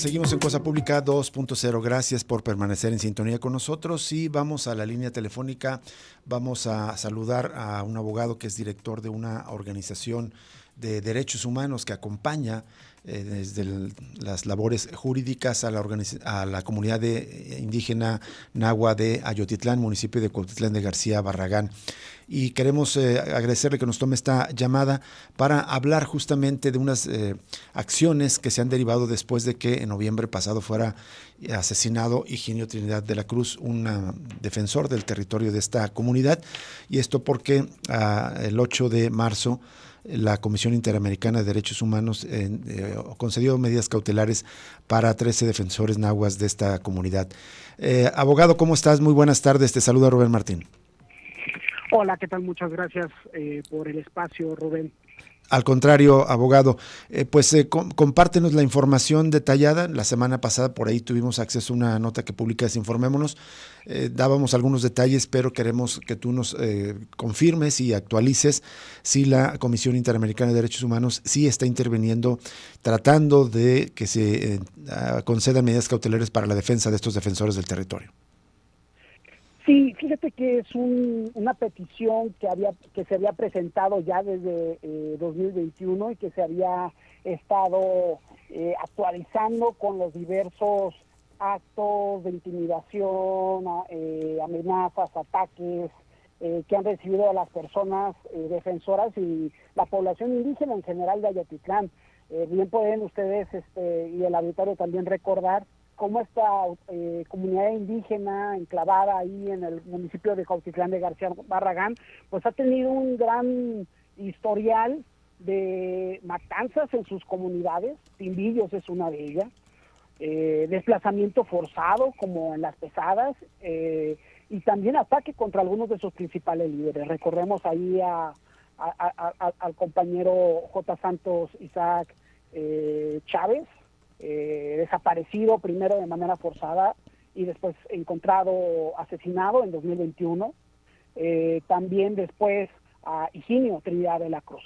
Seguimos en Cosa Pública 2.0. Gracias por permanecer en sintonía con nosotros y vamos a la línea telefónica. Vamos a saludar a un abogado que es director de una organización de derechos humanos que acompaña las labores jurídicas a la comunidad indígena Nahua de Ayotitlán, municipio de Cuautitlán de García Barragán. Y queremos agradecerle que nos tome esta llamada para hablar justamente de unas acciones que se han derivado después de que en noviembre pasado fuera asesinado Higinio Trinidad de la Cruz, un defensor del territorio de esta comunidad. Y esto porque el 8 de marzo la Comisión Interamericana de Derechos Humanos concedió medidas cautelares para 13 defensores nahuas de esta comunidad. Abogado, ¿cómo estás? Muy buenas tardes. Te saluda Rubén Martín. Hola, ¿qué tal? Muchas gracias por el espacio, Rubén. Al contrario, abogado, compártenos la información detallada. La semana pasada por ahí tuvimos acceso a una nota que publicas Informémonos. Dábamos algunos detalles, pero queremos que tú nos confirmes y actualices si la Comisión Interamericana de Derechos Humanos sí está interviniendo, tratando de que se concedan medidas cautelares para la defensa de estos defensores del territorio. Sí, fíjate que es una petición que se había presentado ya desde 2021 y que se había estado actualizando con los diversos actos de intimidación, amenazas, ataques que han recibido a las personas defensoras y la población indígena en general de Ayotitlán. Bien pueden ustedes y el auditorio también recordar cómo esta comunidad indígena enclavada ahí en el municipio de Cuautitlán de García Barragán, pues ha tenido un gran historial de matanzas en sus comunidades. Timbillos es una de ellas, desplazamiento forzado como en Las Pesadas, y también ataque contra algunos de sus principales líderes. Recordemos ahí al compañero J. Santos Isaac Chávez, desaparecido primero de manera forzada y después encontrado asesinado en 2021. También después a Higinio Trinidad de la Cruz.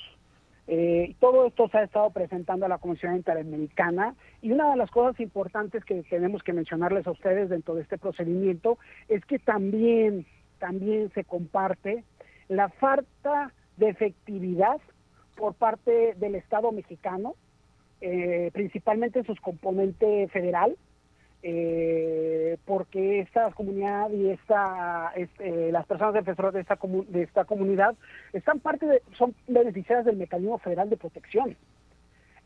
Todo esto se ha estado presentando a la Comisión Interamericana, y una de las cosas importantes que tenemos que mencionarles a ustedes dentro de este procedimiento es que también se comparte la falta de efectividad por parte del Estado mexicano, principalmente en su componente federal, porque esta comunidad y las personas defensoras de esta comunidad son beneficiarias del mecanismo federal de protección.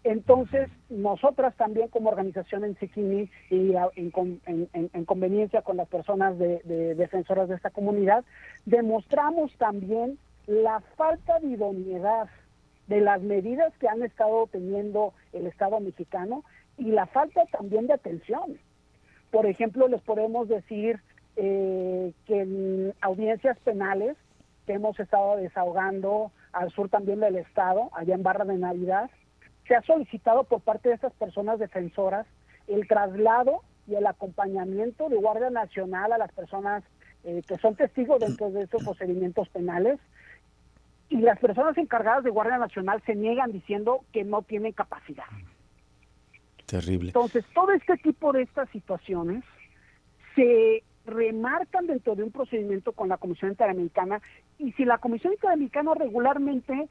Entonces, nosotras también como organización en Siquini y en conveniencia con las personas de defensoras de esta comunidad, demostramos también la falta de idoneidad de las medidas que han estado teniendo el Estado mexicano y la falta también de atención. Por ejemplo, les podemos decir que en audiencias penales que hemos estado desahogando al sur también del Estado, allá en Barra de Navidad, se ha solicitado por parte de estas personas defensoras el traslado y el acompañamiento de Guardia Nacional a las personas que son testigos dentro de estos procedimientos penales, y las personas encargadas de Guardia Nacional se niegan diciendo que no tienen capacidad. Terrible. Entonces, todo este tipo de estas situaciones se remarcan dentro de un procedimiento con la Comisión Interamericana, y si la Comisión Interamericana regularmente,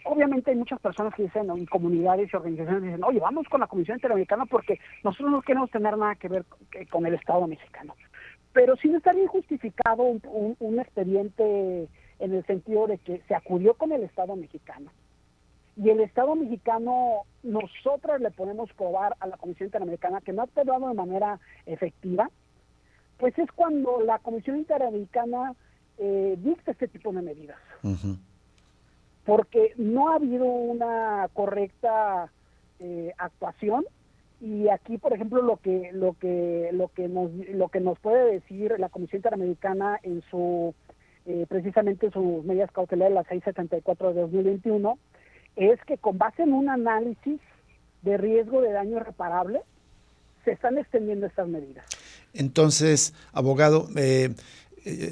obviamente hay muchas personas que dicen, y comunidades y organizaciones dicen, oye, vamos con la Comisión Interamericana porque nosotros no queremos tener nada que ver con el Estado mexicano. Pero si no está bien justificado un expediente en el sentido de que se acudió con el Estado mexicano, y el Estado mexicano, nosotros le podemos probar a la Comisión Interamericana que no ha actuado de manera efectiva, pues es cuando la Comisión Interamericana dicta este tipo de medidas. Uh-huh. Porque no ha habido una correcta actuación, y aquí, por ejemplo, lo que nos puede decir la Comisión Interamericana en su precisamente sus medidas cautelares, la 674 de 2021, es que con base en un análisis de riesgo de daño irreparable, se están extendiendo estas medidas. Entonces, abogado,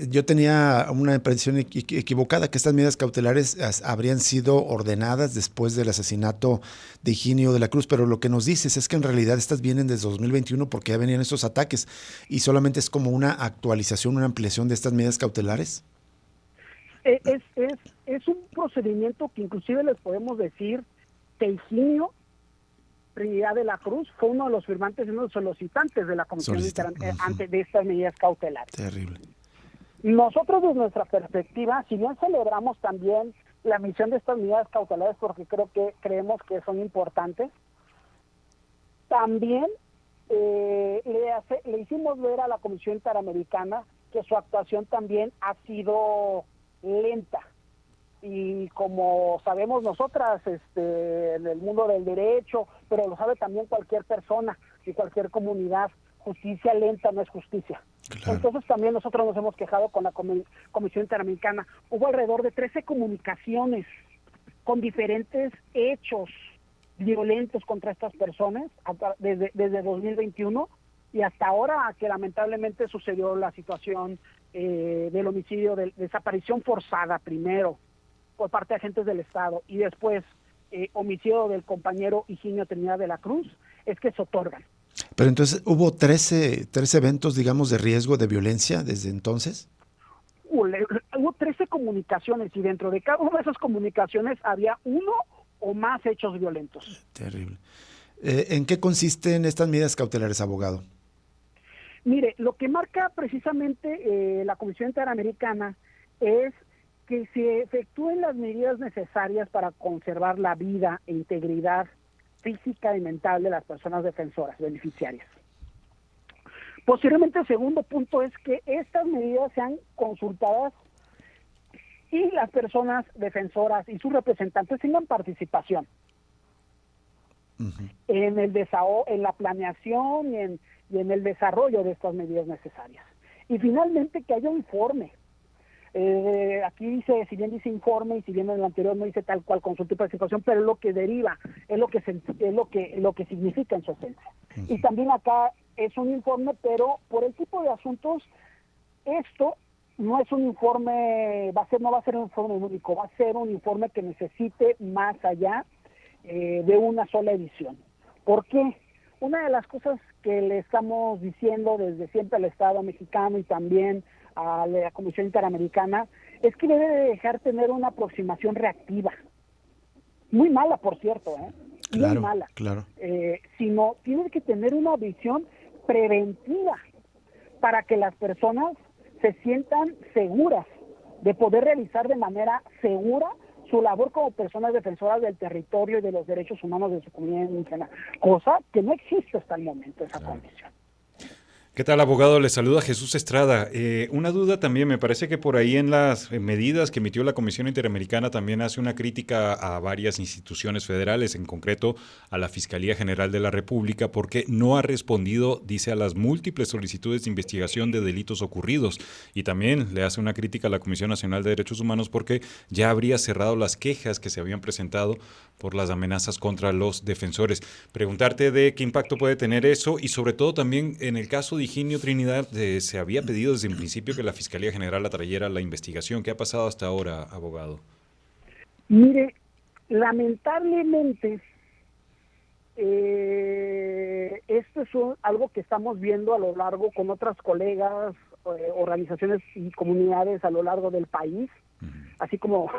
Yo tenía una impresión equivocada, que estas medidas cautelares habrían sido ordenadas después del asesinato de Higinio de la Cruz, pero lo que nos dices es que en realidad estas vienen desde 2021 porque ya venían estos ataques y solamente es como una actualización, una ampliación de estas medidas cautelares. Es un procedimiento que inclusive les podemos decir que Higinio Trinidad de la Cruz fue uno de los firmantes y uno de los solicitantes de la Comisión antes de estas medidas cautelares. Terrible. Nosotros, desde nuestra perspectiva, si bien celebramos también la emisión de estas medidas cautelares porque creemos que son importantes, también le hicimos ver a la Comisión Interamericana que su actuación también ha sido lenta. Y como sabemos nosotras, en el mundo del derecho, pero lo sabe también cualquier persona y cualquier comunidad, justicia lenta no es justicia. Claro. Entonces también nosotros nos hemos quejado con la Comisión Interamericana. Hubo alrededor de 13 comunicaciones con diferentes hechos violentos contra estas personas desde 2021 y hasta ahora, que lamentablemente sucedió la situación del homicidio, de desaparición forzada primero por parte de agentes del Estado y después homicidio del compañero Higinio Trinidad de la Cruz, es que se otorgan. Pero entonces, ¿hubo 13 eventos, digamos, de riesgo de violencia desde entonces? Hubo 13 comunicaciones y dentro de cada una de esas comunicaciones había uno o más hechos violentos. Terrible. ¿En qué consisten estas medidas cautelares, abogado? Mire, lo que marca precisamente la Comisión Interamericana es que se efectúen las medidas necesarias para conservar la vida e integridad física y mental de las personas defensoras, beneficiarias. Posteriormente, el segundo punto es que estas medidas sean consultadas y las personas defensoras y sus representantes tengan participación en la planeación y en el desarrollo de estas medidas necesarias. Y finalmente, que haya un informe. Aquí dice, si bien dice informe y si bien en el anterior no dice tal cual consulta y participación, pero es lo que deriva, es lo que significa en su esencia. Y también acá es un informe, pero por el tipo de asuntos, esto no es un informe, no va a ser un informe único, va a ser un informe que necesite más allá de una sola edición. ¿Por qué? Una de las cosas que le estamos diciendo desde siempre al Estado mexicano y también a la Comisión Interamericana es que debe de dejar tener una aproximación reactiva. Muy mala, por cierto, Claro, muy mala. Claro. Sino tiene que tener una visión preventiva para que las personas se sientan seguras de poder realizar de manera segura su labor como personas defensoras del territorio y de los derechos humanos de su comunidad indígena, cosa que no existe hasta el momento, esa condición. ¿Qué tal, abogado? Le saluda Jesús Estrada. Una duda también, me parece que por ahí en las medidas que emitió la Comisión Interamericana también hace una crítica a varias instituciones federales, en concreto a la Fiscalía General de la República, porque no ha respondido, dice, a las múltiples solicitudes de investigación de delitos ocurridos. Y también le hace una crítica a la Comisión Nacional de Derechos Humanos porque ya habría cerrado las quejas que se habían presentado por las amenazas contra los defensores. Preguntarte de qué impacto puede tener eso y sobre todo también en el caso de Higinio Trinidad, se había pedido desde un principio que la Fiscalía General atrayera la investigación. ¿Qué ha pasado hasta ahora, abogado? Mire, lamentablemente, esto es algo que estamos viendo a lo largo con otras colegas, organizaciones y comunidades a lo largo del país, así como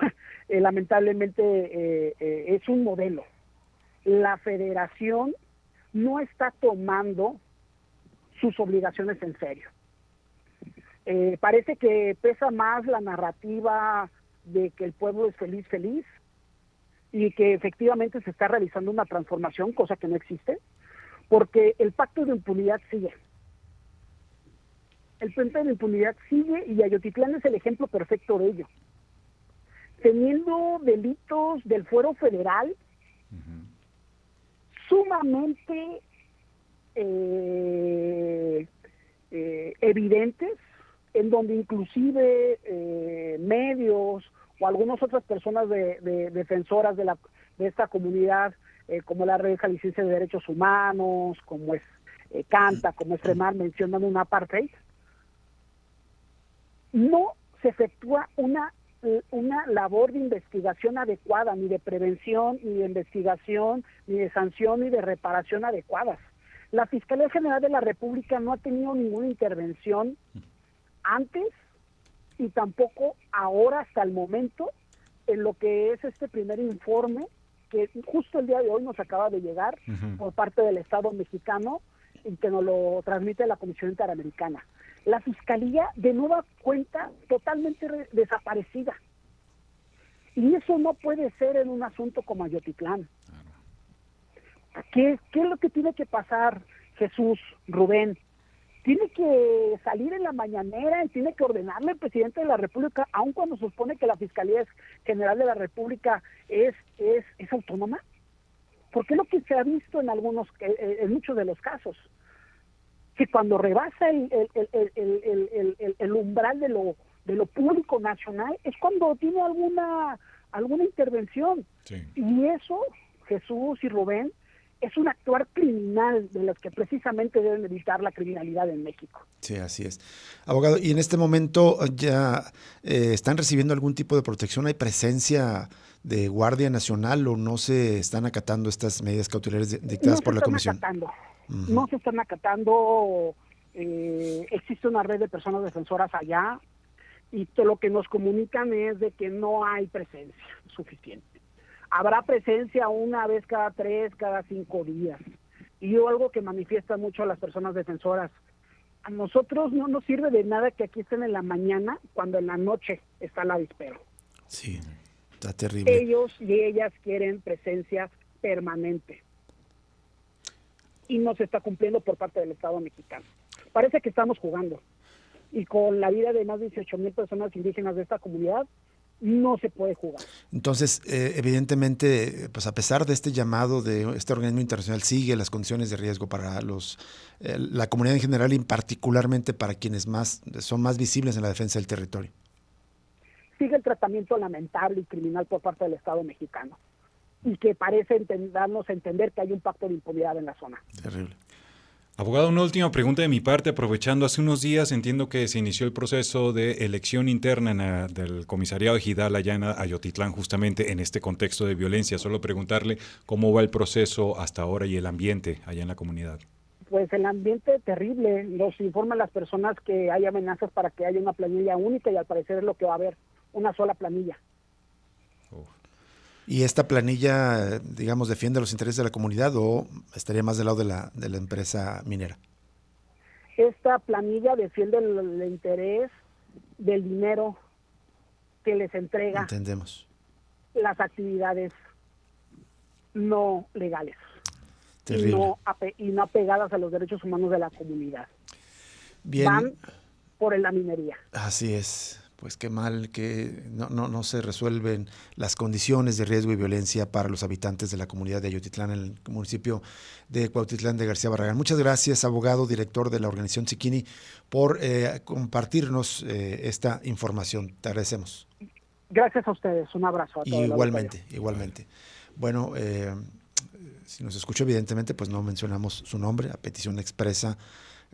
lamentablemente es un modelo. La federación no está tomando sus obligaciones en serio. Parece que pesa más la narrativa de que el pueblo es feliz, y que efectivamente se está realizando una transformación, cosa que no existe, porque el pacto de impunidad sigue. El pacto de impunidad sigue y Ayotitlán es el ejemplo perfecto de ello. Teniendo delitos del fuero federal sumamente evidentes, en donde inclusive medios o algunas otras personas defensoras de esta comunidad, como la Red Jalisciense de Derechos Humanos, como es CANTA, como es FREMAR, mencionan un apartheid. no se efectúa una labor de investigación adecuada, ni de prevención, ni de investigación, ni de sanción, ni de reparación adecuadas. La Fiscalía General de la República no ha tenido ninguna intervención antes y tampoco ahora hasta el momento en lo que es este primer informe que justo el día de hoy nos acaba de llegar por parte del Estado mexicano y que nos lo transmite la Comisión Interamericana. La Fiscalía de nueva cuenta totalmente desaparecida. Y eso no puede ser en un asunto como Ayotitlán. ¿Qué es lo que tiene que pasar, Jesús, Rubén? Tiene que salir en la mañanera y tiene que ordenarle al presidente de la República, aun cuando se supone que la Fiscalía General de la República es autónoma. Porque es lo que se ha visto en muchos de los casos, que cuando rebasa el umbral de lo público nacional es cuando tiene alguna intervención. Sí. Y eso, Jesús y Rubén, es un actuar criminal de los que precisamente deben evitar la criminalidad en México. Sí, así es. Abogado, ¿y en este momento ya están recibiendo algún tipo de protección? ¿Hay presencia de Guardia Nacional o no se están acatando estas medidas cautelares dictadas por la Comisión? No se están acatando. Existe una red de personas defensoras allá y lo que nos comunican es de que no hay presencia suficiente. Habrá presencia una vez cada 3, cada 5 días. Y algo que manifiesta mucho a las personas defensoras, a nosotros no nos sirve de nada que aquí estén en la mañana cuando en la noche está el avispero. Sí, está terrible. Ellos y ellas quieren presencia permanente. Y no se está cumpliendo por parte del Estado mexicano. Parece que estamos jugando. Y con la vida de más de 18,000 personas indígenas de esta comunidad, no se puede jugar. Entonces, evidentemente, pues a pesar de este llamado de este organismo internacional, sigue las condiciones de riesgo para la comunidad en general y particularmente para quienes son más visibles en la defensa del territorio. Sigue el tratamiento lamentable y criminal por parte del Estado mexicano y que parece darnos a entender que hay un pacto de impunidad en la zona. Terrible. Abogado, una última pregunta de mi parte, aprovechando, hace unos días entiendo que se inició el proceso de elección interna del comisariado ejidal allá en Ayotitlán, justamente en este contexto de violencia. Solo preguntarle cómo va el proceso hasta ahora y el ambiente allá en la comunidad. Pues el ambiente terrible, nos informan las personas que hay amenazas para que haya una planilla única y al parecer es lo que va a haber, una sola planilla. ¿Y esta planilla, digamos, defiende los intereses de la comunidad o estaría más del lado de la empresa minera? Esta planilla defiende el interés del dinero que les entrega. Entendemos. Las actividades no legales. Terrible. Y no apegadas a los derechos humanos de la comunidad. Bien. Van por la minería. Así es. Pues qué mal que no se resuelven las condiciones de riesgo y violencia para los habitantes de la comunidad de Ayotitlán, en el municipio de Cuautitlán de García Barragán. Muchas gracias, abogado, director de la organización Tziquini, por compartirnos esta información. Te agradecemos. Gracias a ustedes. Un abrazo a todos. Igualmente. Bueno, si nos escucha, evidentemente, pues no mencionamos su nombre, a petición expresa,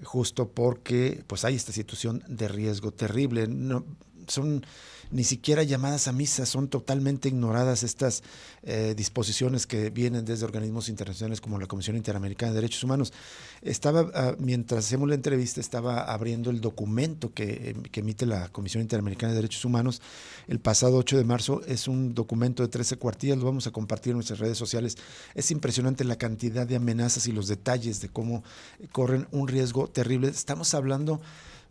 justo porque pues hay esta situación de riesgo terrible. No son ni siquiera llamadas a misa, son totalmente ignoradas estas disposiciones que vienen desde organismos internacionales como la Comisión Interamericana de Derechos Humanos. Mientras hacemos la entrevista, estaba abriendo el documento que emite la Comisión Interamericana de Derechos Humanos el pasado 8 de marzo. Es un documento de 13 cuartillas, lo vamos a compartir en nuestras redes sociales. Es impresionante la cantidad de amenazas y los detalles de cómo corren un riesgo terrible. Estamos hablando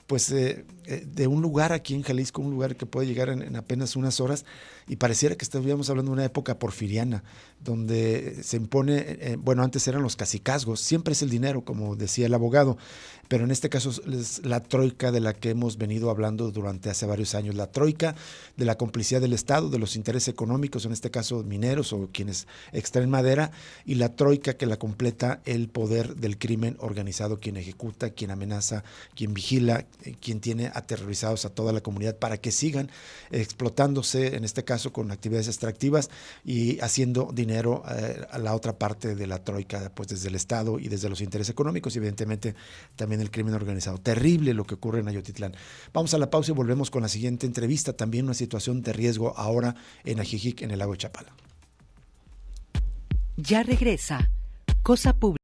pues de un lugar aquí en Jalisco, un lugar que puede llegar en apenas unas horas, y pareciera que estuviéramos hablando de una época porfiriana, donde se impone, antes eran los cacicazgos, siempre es el dinero, como decía el abogado, pero en este caso es la troika de la que hemos venido hablando durante hace varios años, la troika de la complicidad del Estado, de los intereses económicos, en este caso mineros o quienes extraen madera, y la troika que la completa el poder del crimen organizado, quien ejecuta, quien amenaza, quien vigila, quien tiene aterrorizados a toda la comunidad para que sigan explotándose, en este caso con actividades extractivas y haciendo dinero a la otra parte de la troika, pues desde el Estado y desde los intereses económicos y evidentemente también también el crimen organizado. Terrible lo que ocurre en Ayotitlán. Vamos a la pausa y volvemos con la siguiente entrevista. También una situación de riesgo ahora en Ajijic, en el lago de Chapala. Ya regresa Cosa Pública.